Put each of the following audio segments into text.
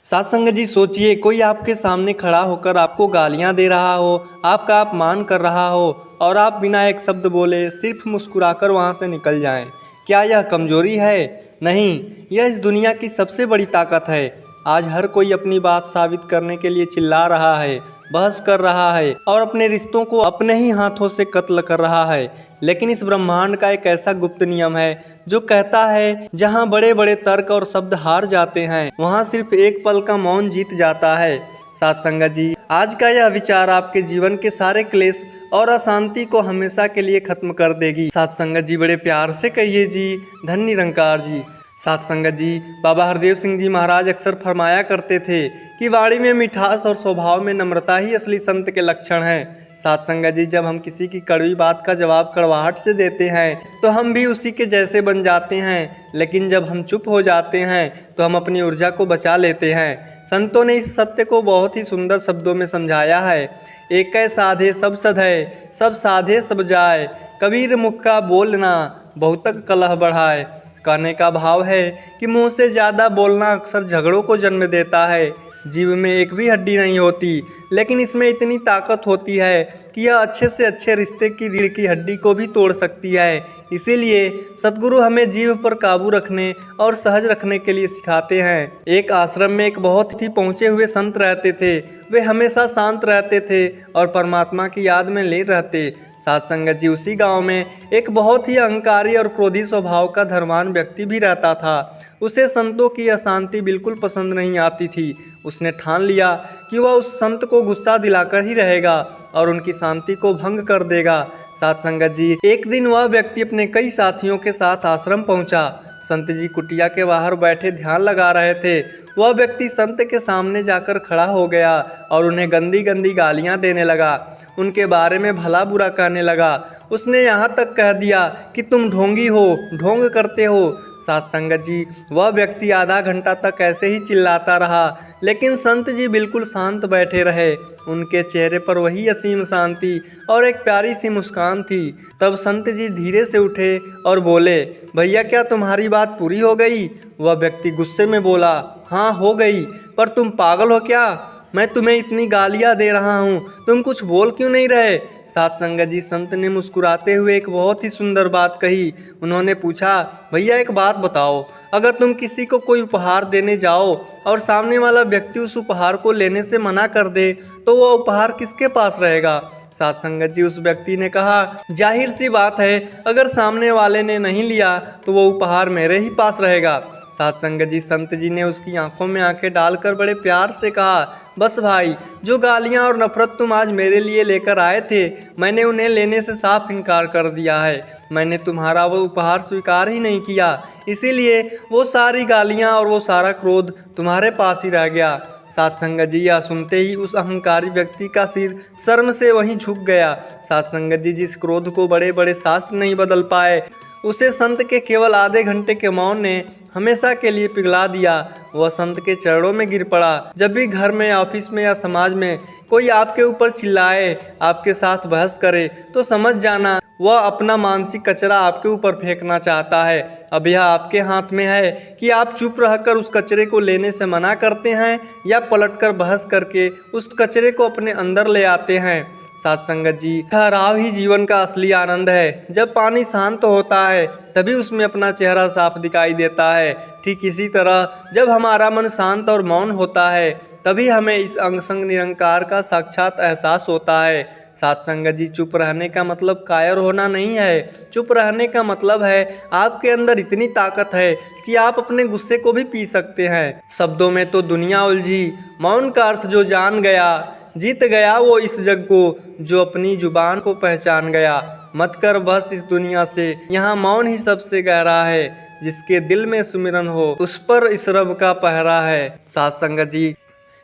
साथ संगत जी सोचिए, कोई आपके सामने खड़ा होकर आपको गालियां दे रहा हो, आपका अपमान कर रहा हो और आप बिना एक शब्द बोले सिर्फ मुस्कुराकर वहां से निकल जाएं। क्या यह कमजोरी है? नहीं, यह इस दुनिया की सबसे बड़ी ताकत है। आज हर कोई अपनी बात साबित करने के लिए चिल्ला रहा है, बहस कर रहा है और अपने रिश्तों को अपने ही हाथों से कत्ल कर रहा है। लेकिन इस ब्रह्मांड का एक ऐसा गुप्त नियम है जो कहता है, जहां बड़े बड़े तर्क और शब्द हार जाते हैं, वहां सिर्फ एक पल का मौन जीत जाता है। साथ संगत जी, आज का यह विचार आपके जीवन के सारे क्लेश और अशांति को हमेशा के लिए खत्म कर देगी। साथ संगत जी, बड़े प्यार से कहिए जी, धन निरंकार जी। साथ संगत जी, बाबा हरदेव सिंह जी महाराज अक्सर फरमाया करते थे कि वाणी में मिठास और स्वभाव में नम्रता ही असली संत के लक्षण हैं। साथ संगत जी, जब हम किसी की कड़वी बात का जवाब कड़वाहट से देते हैं तो हम भी उसी के जैसे बन जाते हैं, लेकिन जब हम चुप हो जाते हैं तो हम अपनी ऊर्जा को बचा लेते हैं। संतों ने इस सत्य को बहुत ही सुंदर शब्दों में समझाया है। एकै साधे सब सधै, सब साधे सब जाय, कबीर मुख का बोलना बहुतक कलह बढ़ाए। कहने का भाव है कि मुंह से ज़्यादा बोलना अक्सर झगड़ों को जन्म देता है। जीव में एक भी हड्डी नहीं होती, लेकिन इसमें इतनी ताकत होती है कि यह अच्छे से अच्छे रिश्ते की रीढ़ की हड्डी को भी तोड़ सकती है। इसीलिए सद्गुरु हमें जीव पर काबू रखने और सहज रखने के लिए सिखाते हैं। एक आश्रम में एक बहुत ही पहुँचे हुए संत रहते थे। वे हमेशा शांत रहते थे और परमात्मा की याद में लीन रहते। साथ संगत जी, उसी गांव में एक बहुत ही अहंकारी और क्रोधी स्वभाव का धर्मान व्यक्ति भी रहता था। उसे संतों की अशांति बिल्कुल पसंद नहीं आती थी। उसने ठान लिया कि वह उस संत को गुस्सा दिलाकर ही रहेगा और उनकी शांति को भंग कर देगा। साथ संगत जी, एक दिन वह व्यक्ति अपने कई साथियों के साथ आश्रम पहुंचा। संत जी कुटिया के बाहर बैठे ध्यान लगा रहे थे। वह व्यक्ति संत के सामने जाकर खड़ा हो गया और उन्हें गंदी गंदी गालियां देने लगा। उनके बारे में भला बुरा कहने लगा। उसने यहाँ तक कह दिया कि तुम ढोंगी हो, ढोंग करते हो। साथ संगत जी, वह व्यक्ति आधा घंटा तक ऐसे ही चिल्लाता रहा, लेकिन संत जी बिल्कुल शांत बैठे रहे। उनके चेहरे पर वही असीम शांति और एक प्यारी सी मुस्कान थी। तब संत जी धीरे से उठे और बोले, भैया क्या तुम्हारी बात पूरी हो गई? वह व्यक्ति गुस्से में बोला, हाँ हो गई, पर तुम पागल हो क्या? मैं तुम्हें इतनी गालियाँ दे रहा हूँ, तुम कुछ बोल क्यों नहीं रहे? साथ संगत जी, संत ने मुस्कुराते हुए एक बहुत ही सुंदर बात कही। उन्होंने पूछा, भैया एक बात बताओ, अगर तुम किसी को कोई उपहार देने जाओ और सामने वाला व्यक्ति उस उपहार को लेने से मना कर दे, तो वह उपहार किसके पास रहेगा? साथ संगत जी, उस व्यक्ति ने कहा, जाहिर सी बात है, अगर सामने वाले ने नहीं लिया तो वो उपहार मेरे ही पास रहेगा। साथ संगत जी, संत जी ने उसकी आंखों में आंखें डालकर बड़े प्यार से कहा, बस भाई, जो गालियां और नफरत तुम आज मेरे लिए लेकर आए थे, मैंने उन्हें लेने से साफ इनकार कर दिया है। मैंने तुम्हारा वो उपहार स्वीकार ही नहीं किया, इसीलिए वो सारी गालियां और वो सारा क्रोध तुम्हारे पास ही रह गया। साथ संगत जी, यह सुनते ही उस अहंकारी व्यक्ति का सिर शर्म से वहीं झुक गया। साथ संगत जी, जिस क्रोध को बड़े बड़े शास्त्र नहीं बदल पाए, उसे संत के केवल आधे घंटे के मौन ने हमेशा के लिए पिघला दिया। वह संत के चरणों में गिर पड़ा। जब भी घर में, ऑफिस में या समाज में कोई आपके ऊपर चिल्लाए, आपके साथ बहस करे, तो समझ जाना वह अपना मानसिक कचरा आपके ऊपर फेंकना चाहता है। अब यह आपके हाथ में है कि आप चुप रहकर उस कचरे को लेने से मना करते हैं या पलटकर बहस करके उस कचरे को अपने अंदर ले आते हैं। साथ संगत जी, ठहराव ही जीवन का असली आनंद है। जब पानी शांत होता है तभी उसमें अपना चेहरा साफ दिखाई देता है। ठीक इसी तरह जब हमारा मन शांत और मौन होता है तभी हमें इस अंग संग निरंकार का साक्षात एहसास होता है। साथ संगत जी, चुप रहने का मतलब कायर होना नहीं है। चुप रहने का मतलब है आपके अंदर इतनी ताकत है कि आप अपने गुस्से को भी पी सकते हैं। शब्दों में तो दुनिया उलझी, मौन का अर्थ जो जान गया, जीत गया वो इस जग को, जो अपनी जुबान को पहचान गया। मत कर बस इस दुनिया से, यहाँ मौन ही सबसे गहरा है। जिसके दिल में सुमिरन हो, उस पर इस रब का पहरा है। साथ संगत जी,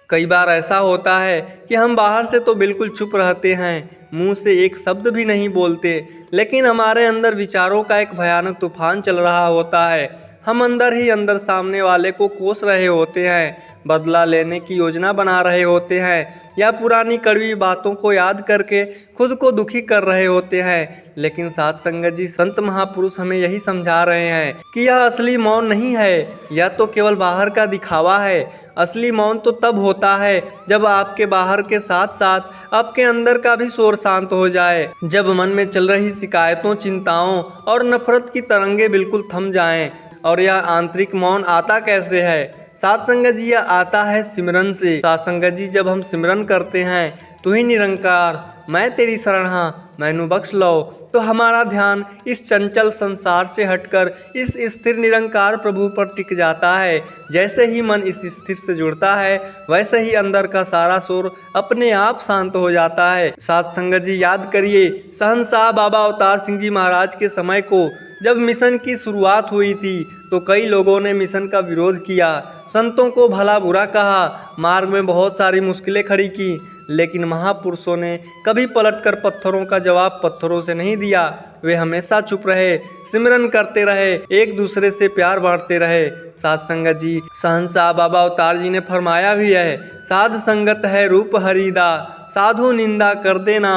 कई बार ऐसा होता है कि हम बाहर से तो बिल्कुल चुप रहते हैं, मुंह से एक शब्द भी नहीं बोलते, लेकिन हमारे अंदर विचारों का एक भयानक तूफान चल रहा होता है। हम अंदर ही अंदर सामने वाले को कोस रहे होते हैं, बदला लेने की योजना बना रहे होते हैं, या पुरानी कड़वी बातों को याद करके खुद को दुखी कर रहे होते हैं। लेकिन साध संगत जी, संत महापुरुष हमें यही समझा रहे हैं कि यह असली मौन नहीं है, यह तो केवल बाहर का दिखावा है। असली मौन तो तब होता है जब आपके बाहर के साथ साथ आपके अंदर का भी शोर शांत हो जाए, जब मन में चल रही शिकायतों, चिंताओं और नफरत की तरंगे बिल्कुल थम जाएं। और यह आंतरिक मौन आता कैसे है? साध संगत जी, यह आता है सिमरन से। साध संगत जी, जब हम सिमरन करते हैं तू ही निरंकार मैं तेरी शरण हाँ मैनू बख्श लो, तो हमारा ध्यान इस चंचल संसार से हटकर इस स्थिर निरंकार प्रभु पर टिक जाता है। जैसे ही मन इस स्थिर से जुड़ता है वैसे ही अंदर का सारा शोर अपने आप शांत हो जाता है। साध संगत जी, याद करिए शहंशाह बाबा अवतार सिंह जी महाराज के समय को, जब मिशन की शुरुआत हुई थी तो कई लोगों ने मिशन का विरोध किया, संतों को भला बुरा कहा, मार्ग में बहुत सारी मुश्किलें खड़ी की, लेकिन महापुरुषों ने कभी पलटकर पत्थरों का जवाब पत्थरों से नहीं दिया। वे हमेशा चुप रहे, सिमरन करते रहे, एक दूसरे से प्यार बांटते रहे। साध संगत जी, शहंशाह बाबा अवतार जी ने फरमाया भी है, साध संगत है रूप हरिदा, साधु निंदा कर देना,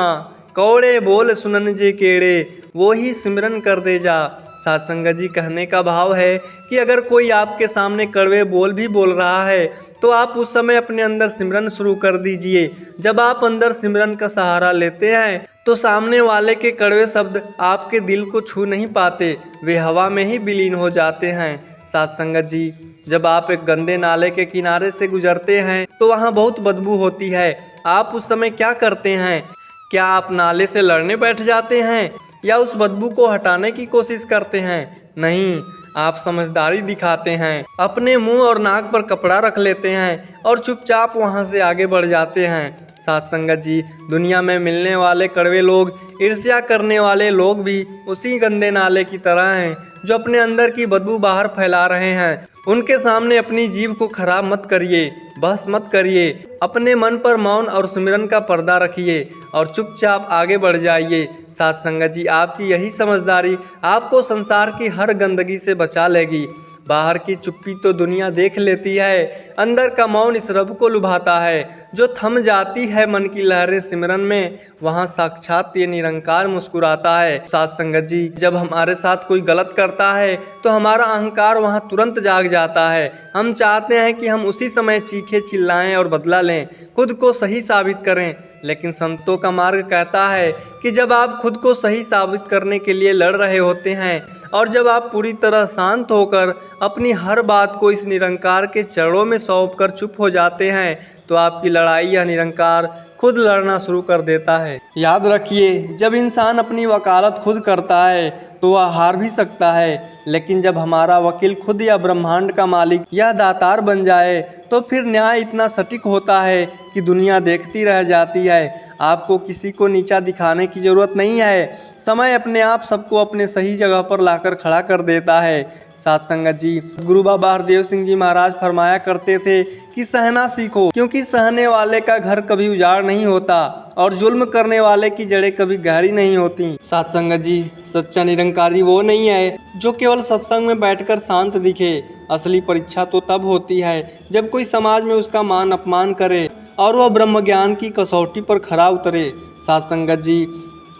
कौड़े बोल सुनन जे केड़े, वो ही सिमरन कर दे जा। साध संगत जी, कहने का भाव है कि अगर कोई आपके सामने कड़वे बोल भी बोल रहा है तो आप उस समय अपने अंदर सिमरन शुरू कर दीजिए। जब आप अंदर सिमरन का सहारा लेते हैं तो सामने वाले के कड़वे शब्द आपके दिल को छू नहीं पाते, वे हवा में ही विलीन हो जाते हैं। साध संगत जी, जब आप एक गंदे नाले के किनारे से गुजरते हैं तो वहाँ बहुत बदबू होती है। आप उस समय क्या करते हैं? क्या आप नाले से लड़ने बैठ जाते हैं या उस बदबू को हटाने की कोशिश करते हैं? नहीं, आप समझदारी दिखाते हैं, अपने मुंह और नाक पर कपड़ा रख लेते हैं और चुपचाप वहां से आगे बढ़ जाते हैं। साध संगत जी, दुनिया में मिलने वाले कड़वे लोग, ईर्ष्या करने वाले लोग भी उसी गंदे नाले की तरह हैं जो अपने अंदर की बदबू बाहर फैला रहे हैं। उनके सामने अपनी जीभ को खराब मत करिए, बहस मत करिए, अपने मन पर मौन और सिमरन का पर्दा रखिए और चुपचाप आगे बढ़ जाइए। साध संगत जी, आपकी यही समझदारी आपको संसार की हर गंदगी से बचा लेगी। बाहर की चुप्पी तो दुनिया देख लेती है, अंदर का मौन इस रब को लुभाता है। जो थम जाती है मन की लहरें सिमरन में, वहाँ साक्षात ये निरंकार मुस्कुराता है। साध संगत जी, जब हमारे साथ कोई गलत करता है तो हमारा अहंकार वहाँ तुरंत जाग जाता है। हम चाहते हैं कि हम उसी समय चीखें, चिल्लाएं और बदला लें, खुद को सही साबित करें। लेकिन संतों का मार्ग कहता है कि जब आप खुद को सही साबित करने के लिए लड़ रहे होते हैं और जब आप पूरी तरह शांत होकर अपनी हर बात को इस निरंकार के चरणों में सौंप कर चुप हो जाते हैं, तो आपकी लड़ाई यह निरंकार खुद लड़ना शुरू कर देता है। याद रखिए, जब इंसान अपनी वकालत खुद करता है तो वह हार भी सकता है, लेकिन जब हमारा वकील खुद या ब्रह्मांड का मालिक या दातार बन जाए तो फिर न्याय इतना सटीक होता है कि दुनिया देखती रह जाती है। आपको किसी को नीचा दिखाने की ज़रूरत नहीं है, समय अपने आप सबको अपने सही जगह पर लाकर खड़ा कर देता है। साध संगत जी, गुरु बाबा हरदेव सिंह जी महाराज फरमाया करते थे कि सहना सीखो, क्योंकि सहने वाले का घर कभी उजाड़ नहीं होता और जुल्म करने वाले की जड़ें कभी गहरी नहीं होती। साध संगत जी, सच्चा निरंकारी वो नहीं है जो केवल सत्संग में बैठकर शांत दिखे। असली परीक्षा तो तब होती है जब कोई समाज में उसका मान अपमान करे और वह ब्रह्म ज्ञान की कसौटी पर खरा उतरे। साध संगत जी,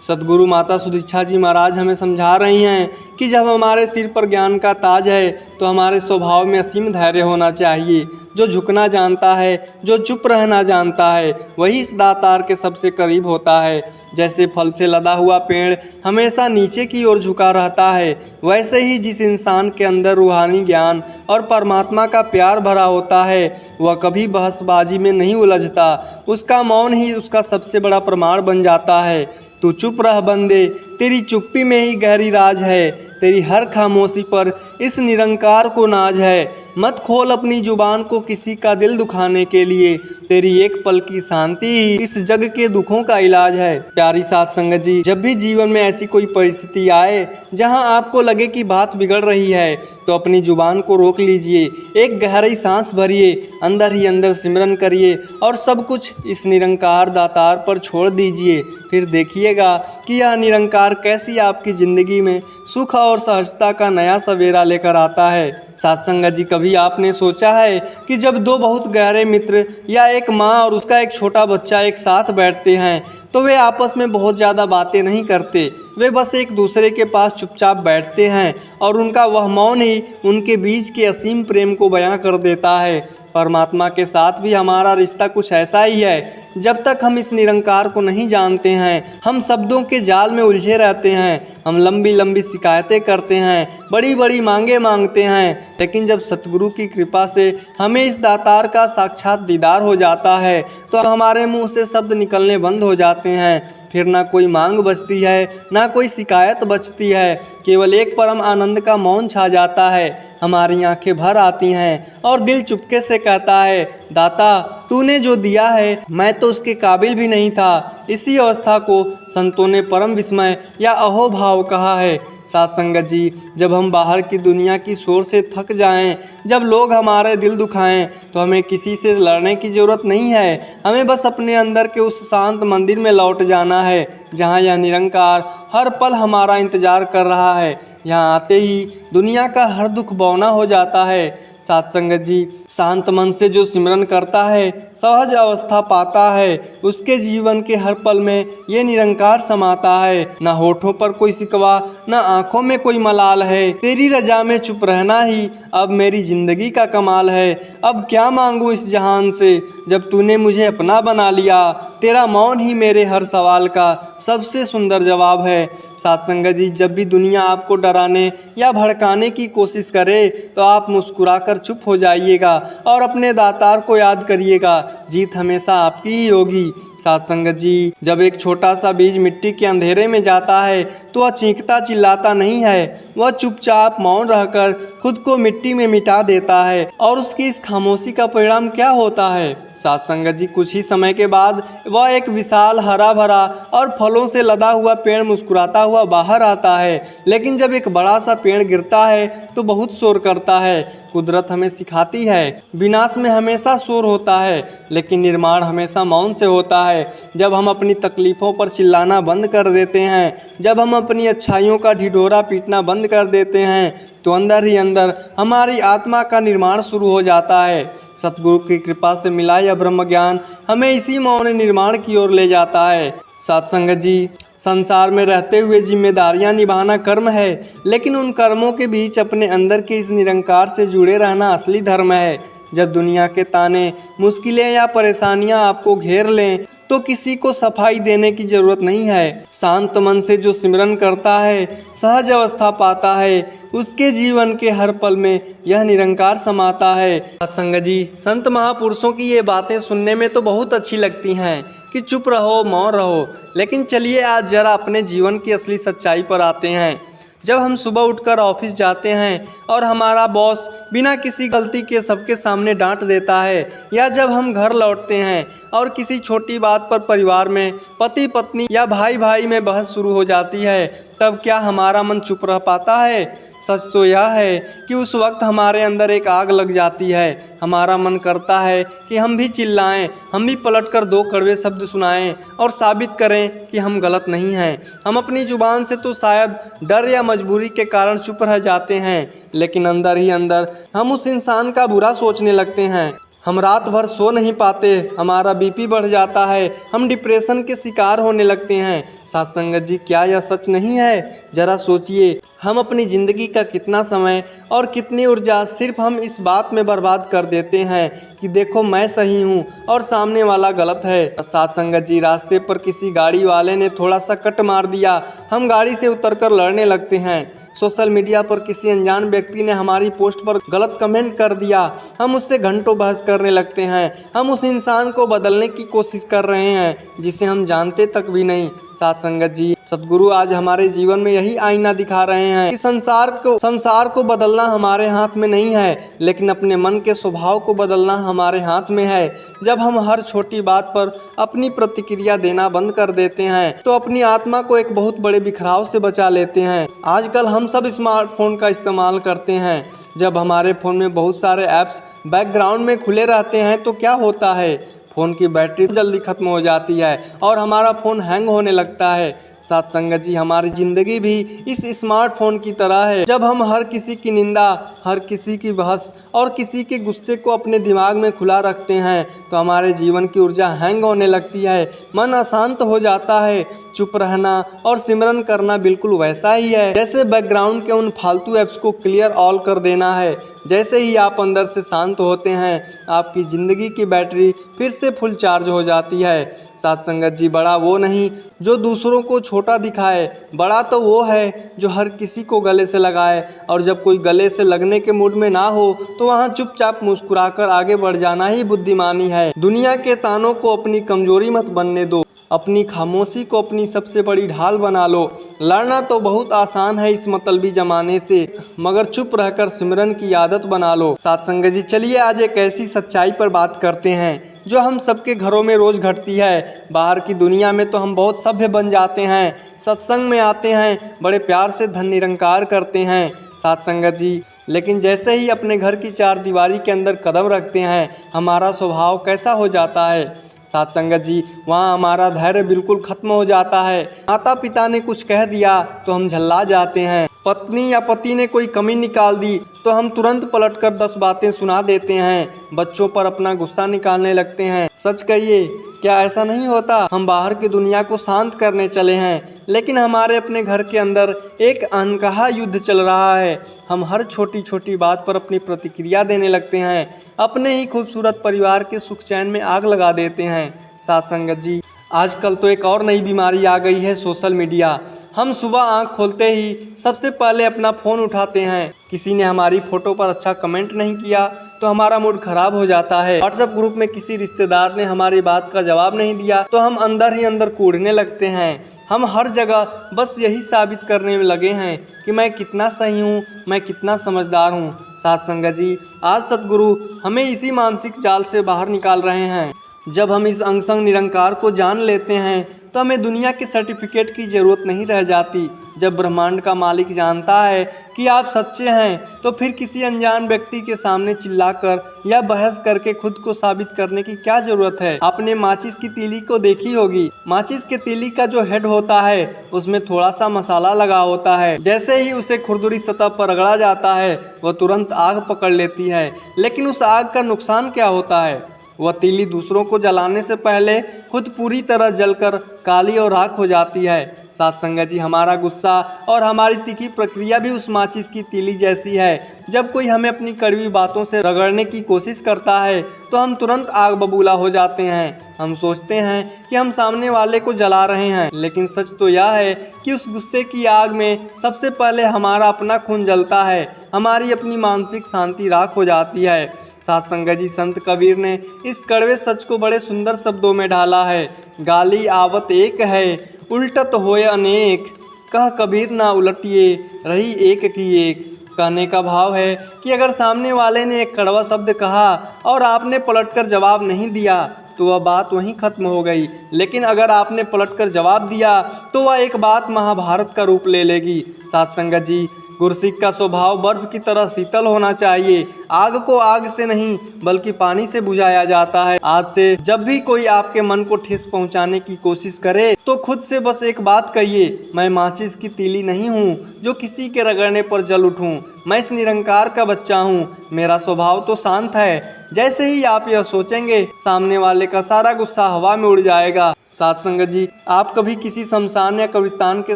सदगुरु माता सुदीक्षा जी महाराज हमें समझा रही हैं कि जब हमारे सिर पर ज्ञान का ताज है तो हमारे स्वभाव में असीम धैर्य होना चाहिए। जो झुकना जानता है, जो चुप रहना जानता है, वही इस दातार के सबसे करीब होता है। जैसे फल से लदा हुआ पेड़ हमेशा नीचे की ओर झुका रहता है, वैसे ही जिस इंसान के अंदर रूहानी ज्ञान और परमात्मा का प्यार भरा होता है वह कभी बहसबाजी में नहीं उलझता। उसका मौन ही उसका सबसे बड़ा प्रमाण बन जाता है। तू चुप रह बंदे, तेरी चुप्पी में ही गहरी राज है, तेरी हर खामोशी पर इस निरंकार को नाज है। मत खोल अपनी जुबान को किसी का दिल दुखाने के लिए, तेरी एक पल की शांति ही इस जग के दुखों का इलाज है। प्यारी साथ संगत जी, जब भी जीवन में ऐसी कोई परिस्थिति आए जहां आपको लगे कि बात बिगड़ रही है, तो अपनी जुबान को रोक लीजिए, एक गहरी सांस भरिए, अंदर ही अंदर सिमरन करिए और सब कुछ इस निरंकार दातार पर छोड़ दीजिए। फिर देखिएगा कि यह निरंकार कैसी आपकी ज़िंदगी में सुख और सहजता का नया सवेरा लेकर आता है। साथ संगत जी, कभी आपने सोचा है कि जब दो बहुत गहरे मित्र या एक माँ और उसका एक छोटा बच्चा एक साथ बैठते हैं तो वे आपस में बहुत ज़्यादा बातें नहीं करते, वे बस एक दूसरे के पास चुपचाप बैठते हैं और उनका वह मौन ही उनके बीच के असीम प्रेम को बयां कर देता है। परमात्मा के साथ भी हमारा रिश्ता कुछ ऐसा ही है। जब तक हम इस निरंकार को नहीं जानते हैं, हम शब्दों के जाल में उलझे रहते हैं, हम लंबी लंबी शिकायतें करते हैं, बड़ी बड़ी मांगे मांगते हैं। लेकिन जब सतगुरु की कृपा से हमें इस दातार का साक्षात दीदार हो जाता है तो हमारे मुंह से शब्द निकलने बंद हो जाते हैं। फिर ना कोई मांग बचती है, ना कोई शिकायत बचती है, केवल एक परम आनंद का मौन छा जाता है। हमारी आंखें भर आती हैं और दिल चुपके से कहता है, दाता तूने जो दिया है मैं तो उसके काबिल भी नहीं था। इसी अवस्था को संतों ने परम विस्मय या अहोभाव कहा है। साथ संगत जी, जब हम बाहर की दुनिया की शोर से थक जाएं, जब लोग हमारे दिल दुखाएं, तो हमें किसी से लड़ने की ज़रूरत नहीं है। हमें बस अपने अंदर के उस शांत मंदिर में लौट जाना है जहां यह निरंकार हर पल हमारा इंतज़ार कर रहा है। यहाँ आते ही दुनिया का हर दुख बौना हो जाता है। साथ संगत जी, शांत मन से जो सिमरन करता है, सहज अवस्था पाता है, उसके जीवन के हर पल में ये निरंकार समाता है। न होठों पर कोई सिकवा, न आंखों में कोई मलाल है, तेरी रजा में चुप रहना ही अब मेरी ज़िंदगी का कमाल है। अब क्या मांगूँ इस जहान से जब तूने मुझे अपना बना लिया, तेरा मौन ही मेरे हर सवाल का सबसे सुंदर जवाब है। साथ संगत जी, जब भी दुनिया आपको डराने या भड़काने की कोशिश करे तो आप मुस्कुराकर चुप हो जाइएगा और अपने दातार को याद करिएगा, जीत हमेशा आपकी ही होगी। साथ संगत जी, जब एक छोटा सा बीज मिट्टी के अंधेरे में जाता है तो वह चीखता चिल्लाता नहीं है, वह चुपचाप मौन रहकर खुद को मिट्टी में मिटा देता है। और उसकी इस खामोशी का परिणाम क्या होता है? साथ संगत जी, कुछ ही समय के बाद वह एक विशाल हरा भरा और फलों से लदा हुआ पेड़ मुस्कुराता हुआ बाहर आता है। लेकिन जब एक बड़ा सा पेड़ गिरता है तो बहुत शोर करता है। कुदरत हमें सिखाती है, विनाश में हमेशा शोर होता है लेकिन निर्माण हमेशा मौन से होता है। जब हम अपनी तकलीफ़ों पर चिल्लाना बंद कर देते हैं, जब हम अपनी अच्छाइयों का ढिढोरा पीटना बंद कर देते हैं, तो अंदर ही अंदर हमारी आत्मा का निर्माण शुरू हो जाता है। सतगुरु की कृपा से मिला यह ब्रह्म ज्ञान हमें इसी मौन निर्माण की ओर ले जाता है। साथ संगत जी, संसार में रहते हुए जिम्मेदारियां निभाना कर्म है, लेकिन उन कर्मों के बीच अपने अंदर के इस निरंकार से जुड़े रहना असली धर्म है। जब दुनिया के ताने, मुश्किलें या परेशानियां आपको घेर लें तो किसी को सफाई देने की ज़रूरत नहीं है। शांत मन से जो सिमरन करता है, सहज अवस्था पाता है, उसके जीवन के हर पल में यह निरंकार समाता है। सत्संग जी, संत महापुरुषों की ये बातें सुनने में तो बहुत अच्छी लगती हैं कि चुप रहो, मौन रहो, लेकिन चलिए आज जरा अपने जीवन की असली सच्चाई पर आते हैं। जब हम सुबह उठकर ऑफिस जाते हैं और हमारा बॉस बिना किसी गलती के सबके सामने डांट देता है, या जब हम घर लौटते हैं और किसी छोटी बात पर परिवार में पति पत्नी या भाई भाई में बहस शुरू हो जाती है, तब क्या हमारा मन चुप रह पाता है? सच तो यह है कि उस वक्त हमारे अंदर एक आग लग जाती है। हमारा मन करता है कि हम भी चिल्लाएं, हम भी पलटकर दो कड़वे शब्द सुनाएं और साबित करें कि हम गलत नहीं हैं। हम अपनी जुबान से तो शायद डर या मजबूरी के कारण चुप रह जाते हैं, लेकिन अंदर ही अंदर हम उस इंसान का बुरा सोचने लगते हैं। हम रात भर सो नहीं पाते, हमारा बीपी बढ़ जाता है, हम डिप्रेशन के शिकार होने लगते हैं। साथ संगत जी, क्या यह सच नहीं है? जरा सोचिए, हम अपनी ज़िंदगी का कितना समय और कितनी ऊर्जा सिर्फ हम इस बात में बर्बाद कर देते हैं कि देखो मैं सही हूँ और सामने वाला गलत है। साथ संगत जी, रास्ते पर किसी गाड़ी वाले ने थोड़ा सा कट मार दिया, हम गाड़ी से उतरकर लड़ने लगते हैं। सोशल मीडिया पर किसी अनजान व्यक्ति ने हमारी पोस्ट पर गलत कमेंट कर दिया, हम उससे घंटों बहस करने लगते हैं। हम उस इंसान को बदलने की कोशिश कर रहे हैं जिसे हम जानते तक भी नहीं। साथ संगत जी, सतगुरु आज हमारे जीवन में यही आईना दिखा रहे हैं कि संसार को बदलना हमारे हाथ में नहीं है, लेकिन अपने मन के स्वभाव को बदलना हमारे हाथ में है। जब हम हर छोटी बात पर अपनी प्रतिक्रिया देना बंद कर देते हैं तो अपनी आत्मा को एक बहुत बड़े बिखराव से बचा लेते हैं। आजकल हम सब स्मार्टफोन का इस्तेमाल करते हैं। जब हमारे फ़ोन में बहुत सारे ऐप्स बैकग्राउंड में खुले रहते हैं तो क्या होता है, फ़ोन की बैटरी जल्दी ख़त्म हो जाती है और हमारा फ़ोन हैंग होने लगता है। साथ संगत जी, हमारी ज़िंदगी भी इस स्मार्टफोन की तरह है। जब हम हर किसी की निंदा, हर किसी की बहस और किसी के गुस्से को अपने दिमाग में खुला रखते हैं तो हमारे जीवन की ऊर्जा हैंग होने लगती है, मन अशांत हो जाता है। चुप रहना और सिमरन करना बिल्कुल वैसा ही है जैसे बैकग्राउंड के उन फालतू ऐप्स को क्लियर ऑल कर देना है। जैसे ही आप अंदर से शांत होते हैं, आपकी ज़िंदगी की बैटरी फिर से फुल चार्ज हो जाती है। साथ संगत जी, बड़ा वो नहीं जो दूसरों को छोटा दिखाए, बड़ा तो वो है जो हर किसी को गले से लगाए। और जब कोई गले से लगने के मूड में ना हो तो वहाँ चुपचाप मुस्कुराकर आगे बढ़ जाना ही बुद्धिमानी है। दुनिया के तानों को अपनी कमजोरी मत बनने दो, अपनी खामोशी को अपनी सबसे बड़ी ढाल बना लो। लड़ना तो बहुत आसान है इस मतलबी जमाने से, मगर चुप रहकर सिमरन की आदत बना लो। साथ संगत जी, चलिए आज एक ऐसी सच्चाई पर बात करते हैं जो हम सबके घरों में रोज़ घटती है। बाहर की दुनिया में तो हम बहुत सभ्य बन जाते हैं, सत्संग में आते हैं, बड़े प्यार से धन निरंकार करते हैं। साथ संगत जी, लेकिन जैसे ही अपने घर की चार दीवारी के अंदर कदम रखते हैं, हमारा स्वभाव कैसा हो जाता है। साथ संगत जी, वहाँ हमारा धैर्य बिल्कुल खत्म हो जाता है। माता पिता ने कुछ कह दिया तो हम झल्ला जाते हैं, पत्नी या पति ने कोई कमी निकाल दी तो हम तुरंत पलटकर 10 बातें सुना देते हैं, बच्चों पर अपना गुस्सा निकालने लगते हैं। सच कहिए, क्या ऐसा नहीं होता? हम बाहर की दुनिया को शांत करने चले हैं, लेकिन हमारे अपने घर के अंदर एक अनकहा युद्ध चल रहा है। हम हर छोटी छोटी बात पर अपनी प्रतिक्रिया देने लगते हैं, अपने ही खूबसूरत परिवार के सुख चैन में आग लगा देते हैं। साथ संगत जी, आजकल तो एक और नई बीमारी आ गई है, सोशल मीडिया। हम सुबह आंख खोलते ही सबसे पहले अपना फ़ोन उठाते हैं। किसी ने हमारी फ़ोटो पर अच्छा कमेंट नहीं किया तो हमारा मूड ख़राब हो जाता है। व्हाट्सएप ग्रुप में किसी रिश्तेदार ने हमारी बात का जवाब नहीं दिया तो हम अंदर ही अंदर कूदने लगते हैं। हम हर जगह बस यही साबित करने में लगे हैं कि मैं कितना सही हूँ, मैं कितना समझदार हूँ। साथ संगत जी, आज सतगुरु हमें इसी मानसिक जाल से बाहर निकाल रहे हैं। जब हम इस अंग निरंकार को जान लेते हैं तो हमें दुनिया के सर्टिफिकेट की ज़रूरत नहीं रह जाती। जब ब्रह्मांड का मालिक जानता है कि आप सच्चे हैं तो फिर किसी अनजान व्यक्ति के सामने चिल्लाकर या बहस करके खुद को साबित करने की क्या ज़रूरत है। आपने माचिस की तीली को देखी होगी। माचिस के तीली का जो हेड होता है उसमें थोड़ा सा मसाला लगा होता है। जैसे ही उसे खुरदुरी सतह पर रगड़ा जाता है वह तुरंत आग पकड़ लेती है, लेकिन उस आग का नुकसान क्या होता है? वह तीली दूसरों को जलाने से पहले खुद पूरी तरह जलकर काली और राख हो जाती है। साथ संगत जी, हमारा गुस्सा और हमारी तीखी प्रक्रिया भी उस माचिस की तीली जैसी है। जब कोई हमें अपनी कड़वी बातों से रगड़ने की कोशिश करता है तो हम तुरंत आग बबूला हो जाते हैं। हम सोचते हैं कि हम सामने वाले को जला रहे हैं, लेकिन सच तो यह है कि उस गुस्से की आग में सबसे पहले हमारा अपना खून जलता है, हमारी अपनी मानसिक शांति राख हो जाती है। साथ संगत जी, संत कबीर ने इस कड़वे सच को बड़े सुंदर शब्दों में ढाला है। गाली आवत एक है, उल्टत होए अनेक, कह कबीर ना उलटिए, रही एक की एक। कहने का भाव है कि अगर सामने वाले ने एक कड़वा शब्द कहा और आपने पलटकर जवाब नहीं दिया तो वह बात वहीं खत्म हो गई, लेकिन अगर आपने पलटकर जवाब दिया तो वह एक बात महाभारत का रूप ले लेगी। साथ संगत जी, गुरसिक का स्वभाव बर्फ की तरह शीतल होना चाहिए। आग को आग से नहीं बल्कि पानी से बुझाया जाता है। आज से जब भी कोई आपके मन को ठेस पहुंचाने की कोशिश करे तो खुद से बस एक बात कहिए, मैं माचिस की तीली नहीं हूँ जो किसी के रगड़ने पर जल उठूँ। मैं इस निरंकार का बच्चा हूँ, मेरा स्वभाव तो शांत है। जैसे ही आप यह सोचेंगे, सामने वाले का सारा गुस्सा हवा में उड़ जाएगा। साथ संगत जी, आप कभी किसी शमशान या कब्रिस्तान के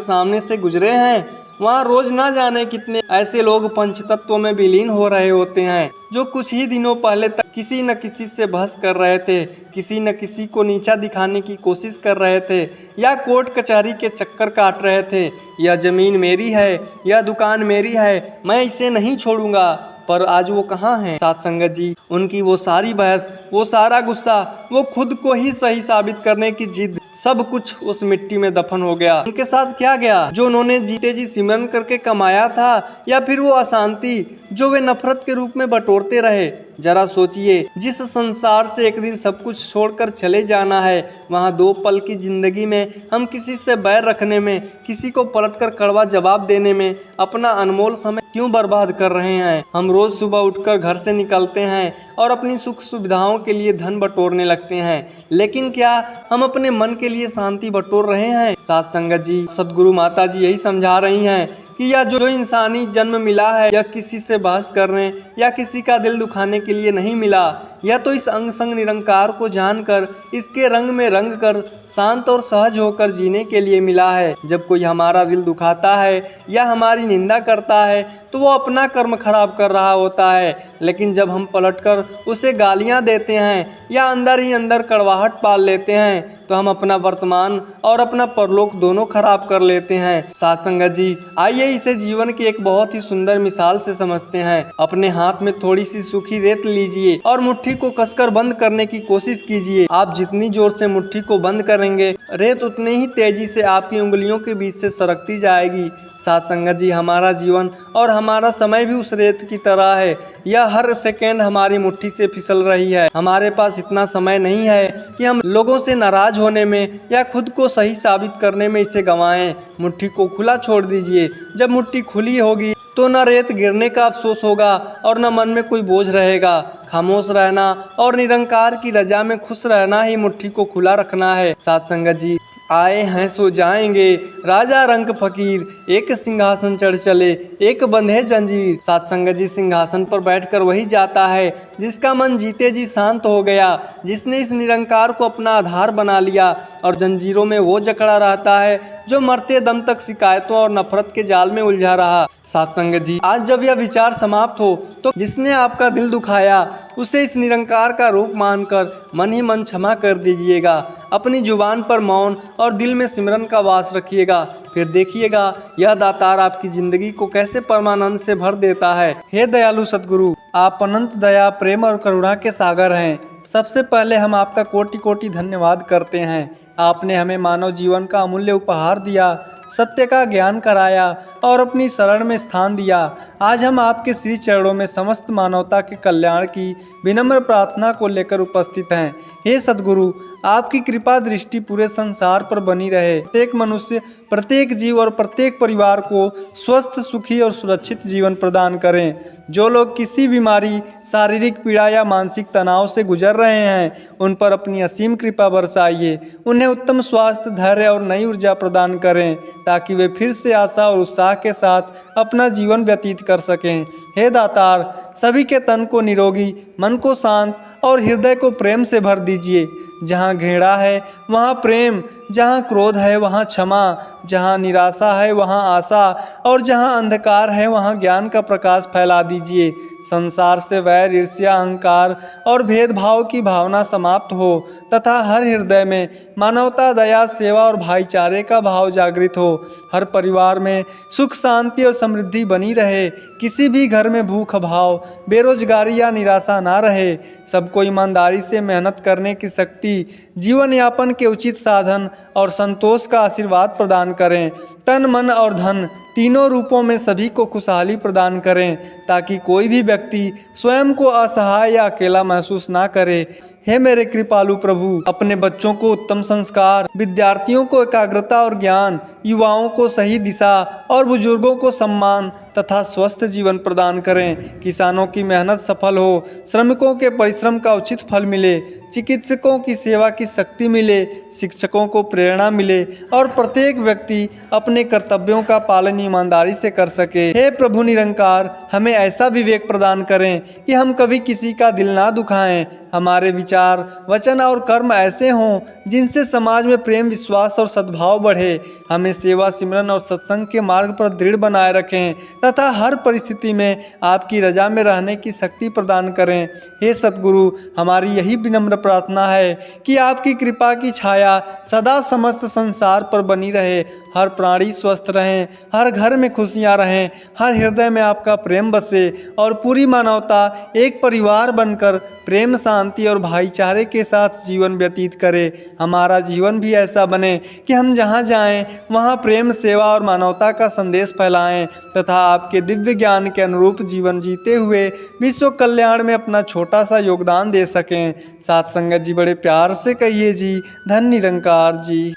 सामने से गुजरे हैं? वहाँ रोज ना जाने कितने ऐसे लोग पंचतत्वों में विलीन हो रहे होते हैं जो कुछ ही दिनों पहले तक किसी न किसी से बहस कर रहे थे, किसी न किसी को नीचा दिखाने की कोशिश कर रहे थे या कोर्ट कचहरी के चक्कर काट रहे थे। यह ज़मीन मेरी है, यह दुकान मेरी है, मैं इसे नहीं छोड़ूंगा। पर आज वो कहाँ हैं? साथ संगत जी, उनकी वो सारी बहस, वो सारा गुस्सा, वो खुद को ही सही साबित करने की जिद सब कुछ उस मिट्टी में दफन हो गया। उनके साथ क्या गया जो उन्होंने जीते जी सिमरन करके कमाया था, या फिर वो अशांति जो वे नफरत के रूप में बटोरते रहे। जरा सोचिए, जिस संसार से एक दिन सब कुछ छोड़कर चले जाना है, वहाँ 2 पल की जिंदगी में हम किसी से बैर रखने में, किसी को पलटकर कड़वा जवाब देने में अपना अनमोल समय क्यों बर्बाद कर रहे हैं। हम रोज सुबह उठकर घर से निकलते हैं और अपनी सुख सुविधाओं के लिए धन बटोरने लगते हैं, लेकिन क्या हम अपने मन के लिए शांति बटोर रहे हैं? साथ संगत जी, सदगुरु माता जी यही समझा रही हैं कि यह जो इंसानी जन्म मिला है, यह किसी से बहस करने या किसी का दिल दुखाने के लिए नहीं मिला। यह तो इस अंग संग निरंकार को जानकर, इसके रंग में रंग कर शांत और सहज होकर जीने के लिए मिला है। जब कोई हमारा दिल दुखाता है या हमारी निंदा करता है तो वो अपना कर्म खराब कर रहा होता है, लेकिन जब हम पलटकर उसे गालियां देते हैं या अंदर ही अंदर कड़वाहट पाल लेते हैं तो हम अपना वर्तमान और अपना परलोक दोनों खराब कर लेते हैं। साथ संगत जी, आइए इसे जीवन की एक बहुत ही सुंदर मिसाल से समझते हैं। अपने हाथ में थोड़ी सी सूखी रेत लीजिए और मुट्ठी को कसकर बंद करने की कोशिश कीजिए। आप जितनी जोर से मुट्ठी को बंद करेंगे, रेत उतनी ही तेजी से आपकी उंगलियों के बीच से सरकती जाएगी। साथ संगत जी, हमारा जीवन और हमारा समय भी उस रेत की तरह है। यह हर सेकेंड हमारी मुट्ठी से फिसल रही है। हमारे पास इतना समय नहीं है कि हम लोगों से नाराज होने में या खुद को सही साबित करने में इसे गंवाएं। मुट्ठी को खुला छोड़ दीजिए। जब मुट्ठी खुली होगी तो न रेत गिरने का अफसोस होगा और न मन में कोई बोझ रहेगा। खामोश रहना और निरंकार की रजा में खुश रहना ही मुट्ठी को खुला रखना है। साथ संगत जी, आए हैं सो जाएंगे, राजा रंग फकीर, एक सिंहासन चढ़ चले, एक बंधे जंजीर। साथ संगत जी, सिंहासन पर बैठकर वही जाता है जिसका मन जीते जी शांत हो गया, जिसने इस निरंकार को अपना आधार बना लिया, और जंजीरों में वो जकड़ा रहता है जो मरते दम तक शिकायतों और नफरत के जाल में उलझा रहा। साथ संगत जी, आज जब यह विचार समाप्त हो तो जिसने आपका दिल दुखाया उसे इस निरंकार का रूप मानकर मन ही मन क्षमा कर दीजिएगा। अपनी जुबान पर मौन और दिल में सिमरन का वास रखिएगा। फिर देखिएगा यह दातार आपकी जिंदगी को कैसे परमानंद से भर देता है। हे दयालु सदगुरु, आप अनंत दया, प्रेम और करुणा के सागर हैं। सबसे पहले हम आपका कोटि कोटि धन्यवाद करते हैं। आपने हमें मानव जीवन का अमूल्य उपहार दिया, सत्य का ज्ञान कराया और अपनी शरण में स्थान दिया। आज हम आपके श्री चरणों में समस्त मानवता के कल्याण की विनम्र प्रार्थना को लेकर उपस्थित हैं। हे सद्गुरु, आपकी कृपा दृष्टि पूरे संसार पर बनी रहे। प्रत्येक मनुष्य, प्रत्येक जीव और प्रत्येक परिवार को स्वस्थ, सुखी और सुरक्षित जीवन प्रदान करें। जो लोग किसी बीमारी, शारीरिक पीड़ा या मानसिक तनाव से गुजर रहे हैं, उन पर अपनी असीम कृपा बरसाइए। उन्हें उत्तम स्वास्थ्य, धैर्य और नई ऊर्जा प्रदान करें ताकि वे फिर से आशा और उत्साह के साथ अपना जीवन व्यतीत कर सकें। हे दातार, सभी के तन को निरोगी, मन को शांत और हृदय को प्रेम से भर दीजिए। जहाँ घृणा है वहाँ प्रेम, जहाँ क्रोध है वहाँ क्षमा, जहाँ निराशा है वहाँ आशा और जहाँ अंधकार है वहाँ ज्ञान का प्रकाश फैला दीजिए। संसार से वैर, ईर्ष्या, अहंकार और भेदभाव की भावना समाप्त हो तथा हर हृदय में मानवता, दया, सेवा और भाईचारे का भाव जागृत हो। हर परिवार में सुख, शांति और समृद्धि बनी रहे। किसी भी घर में भूख, अभाव, बेरोजगारी या निराशा ना रहे। सबको ईमानदारी से मेहनत करने की शक्ति, जीवन यापन के उचित साधन और संतोष का आशीर्वाद प्रदान करें। तन, मन और धन तीनों रूपों में सभी को खुशहाली प्रदान करें ताकि कोई भी व्यक्ति स्वयं को असहाय या अकेला महसूस ना करे। हे मेरे कृपालु प्रभु, अपने बच्चों को उत्तम संस्कार, विद्यार्थियों को एकाग्रता और ज्ञान, युवाओं को सही दिशा और बुजुर्गों को सम्मान तथा स्वस्थ जीवन प्रदान करें। किसानों की मेहनत सफल हो, श्रमिकों के परिश्रम का उचित फल मिले, चिकित्सकों की सेवा की शक्ति मिले, शिक्षकों को प्रेरणा मिले और प्रत्येक व्यक्ति अपने कर्तव्यों का पालन ईमानदारी से कर सके। हे प्रभु निरंकार, हमें ऐसा विवेक प्रदान करें कि हम कभी किसी का दिल ना दुखाएं। हमारे विचार, वचन और कर्म ऐसे हों जिनसे समाज में प्रेम, विश्वास और सद्भाव बढ़े। हमें सेवा, सिमरन और सत्संग के मार्ग पर दृढ़ बनाए रखें तथा हर परिस्थिति में आपकी रजा में रहने की शक्ति प्रदान करें। हे सतगुरु, हमारी यही विनम्र प्रार्थना है कि आपकी कृपा की छाया सदा समस्त संसार पर बनी रहे। हर प्राणी स्वस्थ रहें, हर घर में खुशियाँ रहें, हर हृदय में आपका प्रेम बसे और पूरी मानवता एक परिवार बनकर प्रेम, शांति शांति और भाईचारे के साथ जीवन व्यतीत करें। हमारा जीवन भी ऐसा बने कि हम जहाँ जाएं वहाँ प्रेम, सेवा और मानवता का संदेश फैलाएं तथा आपके दिव्य ज्ञान के अनुरूप जीवन जीते हुए विश्व कल्याण में अपना छोटा सा योगदान दे सकें। साथ संगत जी बड़े प्यार से कहिए जी, धन निरंकार जी।